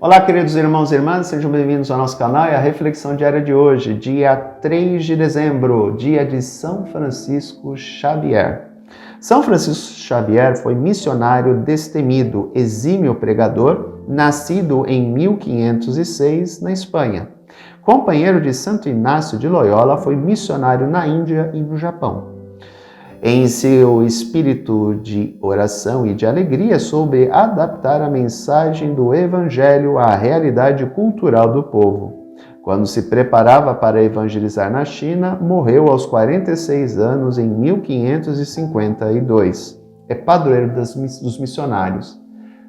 Olá, queridos irmãos e irmãs, sejam bem-vindos ao nosso canal e à reflexão diária de hoje, dia 3 de dezembro, dia de São Francisco Xavier. São Francisco Xavier foi missionário destemido, exímio pregador, nascido em 1506 na Espanha. Companheiro de Santo Inácio de Loyola, foi missionário na Índia e no Japão. Em seu espírito de oração e de alegria, soube adaptar a mensagem do Evangelho à realidade cultural do povo. Quando se preparava para evangelizar na China, morreu aos 46 anos em 1552. É padroeiro dos missionários.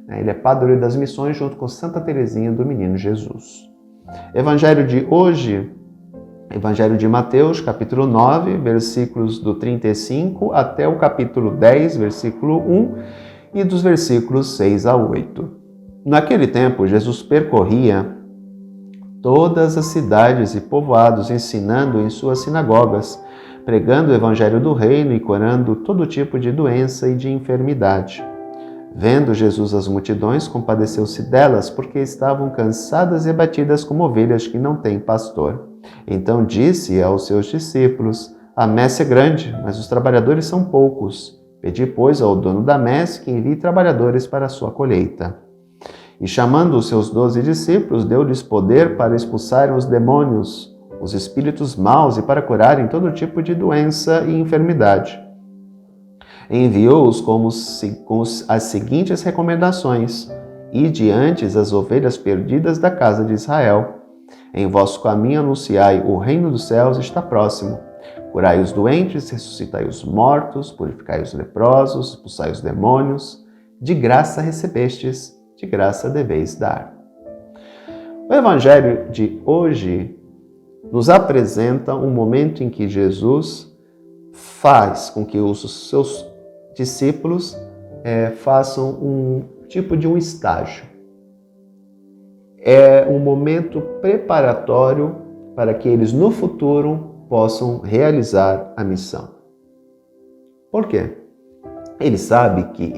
Ele é padroeiro das missões junto com Santa Teresinha do Menino Jesus. Evangelho de hoje, Evangelho de Mateus, capítulo 9, versículos do 35 até o capítulo 10, versículo 1 e dos versículos 6 a 8. Naquele tempo, Jesus percorria todas as cidades e povoados, ensinando em suas sinagogas, pregando o evangelho do reino e curando todo tipo de doença e de enfermidade. Vendo Jesus as multidões, compadeceu-se delas, porque estavam cansadas e abatidas como ovelhas que não têm pastor. Então disse aos seus discípulos: a messe é grande, mas os trabalhadores são poucos. Pedi, pois, ao dono da messe que envie trabalhadores para a sua colheita. E chamando os seus 12 discípulos, deu-lhes poder para expulsarem os demônios, os espíritos maus e para curarem todo tipo de doença e enfermidade. Enviou-os com as seguintes recomendações: Ide antes as ovelhas perdidas da casa de Israel. Em vosso caminho anunciai, o reino dos céus está próximo. Curai os doentes, ressuscitai os mortos, purificai os leprosos, expulsai os demônios. De graça recebestes, de graça deveis dar. O Evangelho de hoje nos apresenta um momento em que Jesus faz com que os seus discípulos façam um tipo de um estágio. É um momento preparatório para que eles no futuro possam realizar a missão. Por quê? Ele sabe que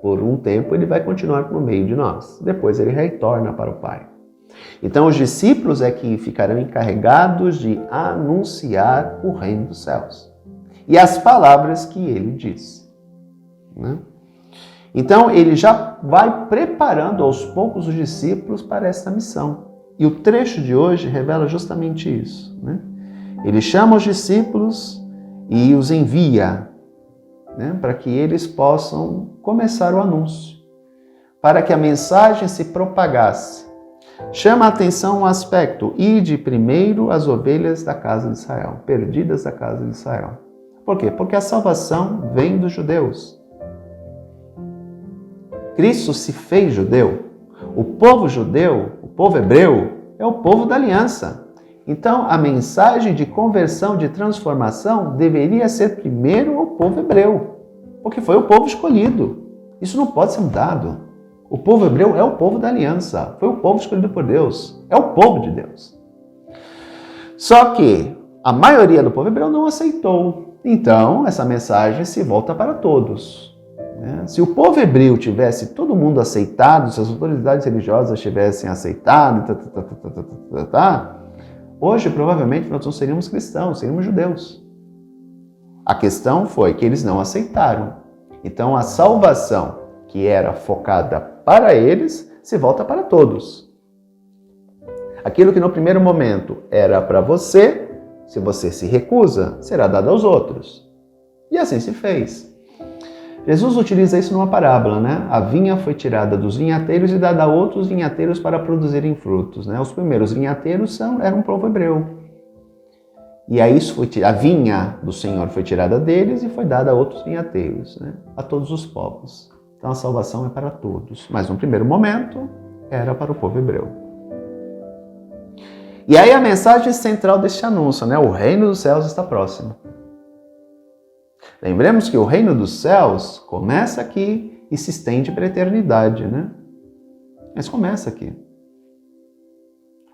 por um tempo ele vai continuar no meio de nós. Depois ele retorna para o Pai. Então os discípulos é que ficarão encarregados de anunciar o reino dos céus e as palavras que ele diz, né? Então, ele já vai preparando aos poucos os discípulos para essa missão. E o trecho de hoje revela justamente isso, né? Ele chama os discípulos e os envia, né, para que eles possam começar o anúncio, para que a mensagem se propagasse. Chama a atenção um aspecto: ide primeiro as ovelhas da casa de Israel, perdidas da casa de Israel. Por quê? Porque a salvação vem dos judeus. Cristo se fez judeu. O povo judeu, o povo hebreu, é o povo da aliança. Então, a mensagem de conversão, de transformação, deveria ser primeiro ao povo hebreu, porque foi o povo escolhido. Isso não pode ser mudado. O povo hebreu é o povo da aliança, foi o povo escolhido por Deus, é o povo de Deus. Só que a maioria do povo hebreu não aceitou. Então, essa mensagem se volta para todos. Se o povo hebreu tivesse todo mundo aceitado, se as autoridades religiosas tivessem aceitado, hoje provavelmente nós não seríamos cristãos, seríamos judeus. A questão foi que eles não aceitaram. Então a salvação, que era focada para eles, se volta para todos. Aquilo que no primeiro momento era para você, se você se recusa, será dado aos outros. E assim se fez. Jesus utiliza isso numa parábola, né? A vinha foi tirada dos vinhateiros e dada a outros vinhateiros para produzirem frutos, né? Os primeiros vinhateiros eram um povo hebreu. E aí a vinha do Senhor foi tirada deles e foi dada a outros vinhateiros, né? A todos os povos. Então a salvação é para todos. Mas no primeiro momento era para o povo hebreu. E aí a mensagem central deste anúncio, né? O reino dos céus está próximo. Lembremos que o reino dos céus começa aqui e se estende para a eternidade, né? Mas começa aqui.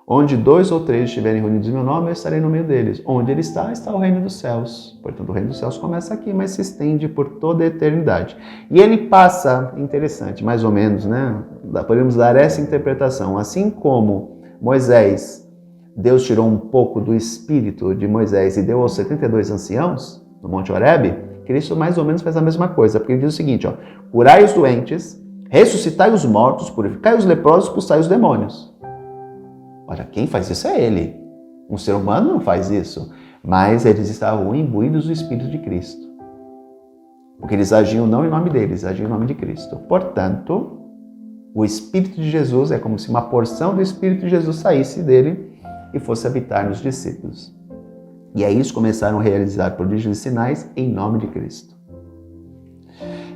Onde 2 ou 3 estiverem reunidos em meu nome, eu estarei no meio deles. Onde ele está, está o reino dos céus. Portanto, o reino dos céus começa aqui, mas se estende por toda a eternidade. E ele passa, interessante, mais ou menos, né? Podemos dar essa interpretação. Assim como Moisés, Deus tirou um pouco do espírito de Moisés e deu aos 72 anciãos, no Monte Horebe, Cristo mais ou menos faz a mesma coisa. Porque ele diz o seguinte, ó, curai os doentes, ressuscitai os mortos, purificai os leprosos, expulsai os demônios. Olha, quem faz isso é ele. Um ser humano não faz isso. Mas eles estavam imbuídos do Espírito de Cristo. Porque eles agiam não em nome deles, agiam em nome de Cristo. Portanto, o Espírito de Jesus é como se uma porção do Espírito de Jesus saísse dele e fosse habitar nos discípulos. E aí eles começaram a realizar prodígios e sinais em nome de Cristo.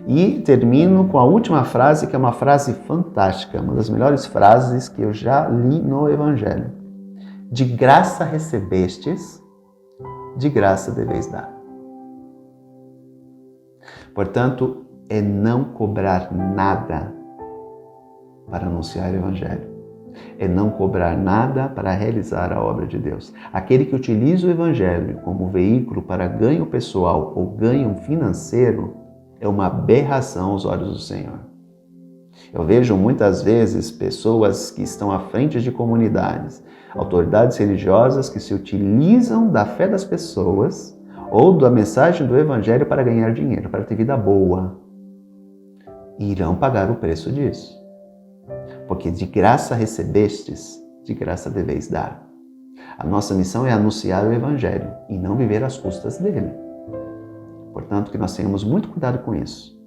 E termino com a última frase, que é uma frase fantástica, uma das melhores frases que eu já li no Evangelho. De graça recebestes, de graça deveis dar. Portanto, é não cobrar nada para anunciar o Evangelho. É não cobrar nada para realizar a obra de Deus. Aquele que utiliza o Evangelho como veículo para ganho pessoal ou ganho financeiro é uma aberração aos olhos do Senhor. Eu vejo muitas vezes pessoas que estão à frente de comunidades, autoridades religiosas que se utilizam da fé das pessoas ou da mensagem do Evangelho para ganhar dinheiro, para ter vida boa. E irão pagar o preço disso. Porque de graça recebestes, de graça deveis dar. A nossa missão é anunciar o Evangelho e não viver às custas dele. Portanto, que nós tenhamos muito cuidado com isso.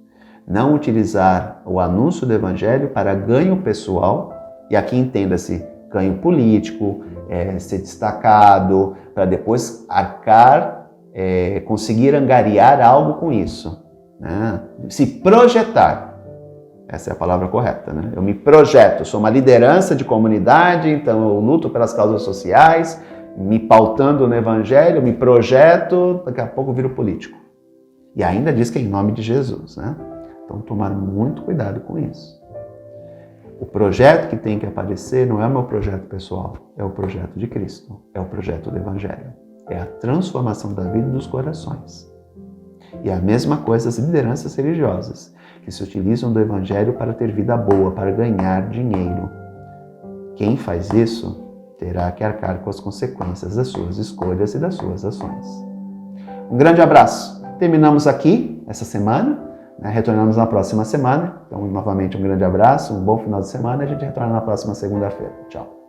Não utilizar o anúncio do Evangelho para ganho pessoal, e aqui entenda-se ganho político, ser destacado, para depois arcar, conseguir angariar algo com isso. Né? Se projetar. Essa é a palavra correta, né? Eu me projeto, sou uma liderança de comunidade, então eu luto pelas causas sociais, me pautando no Evangelho, me projeto, daqui a pouco eu viro político. E ainda diz que é em nome de Jesus, né? Então tomar muito cuidado com isso. O projeto que tem que aparecer não é o meu projeto pessoal, é o projeto de Cristo, é o projeto do Evangelho. É a transformação da vida e dos corações. E a mesma coisa as lideranças religiosas, que se utilizam do Evangelho para ter vida boa, para ganhar dinheiro. Quem faz isso terá que arcar com as consequências das suas escolhas e das suas ações. Um grande abraço. Terminamos aqui essa semana, né? Retornamos na próxima semana. Então, novamente, um grande abraço, um bom final de semana e a gente retorna na próxima segunda-feira. Tchau.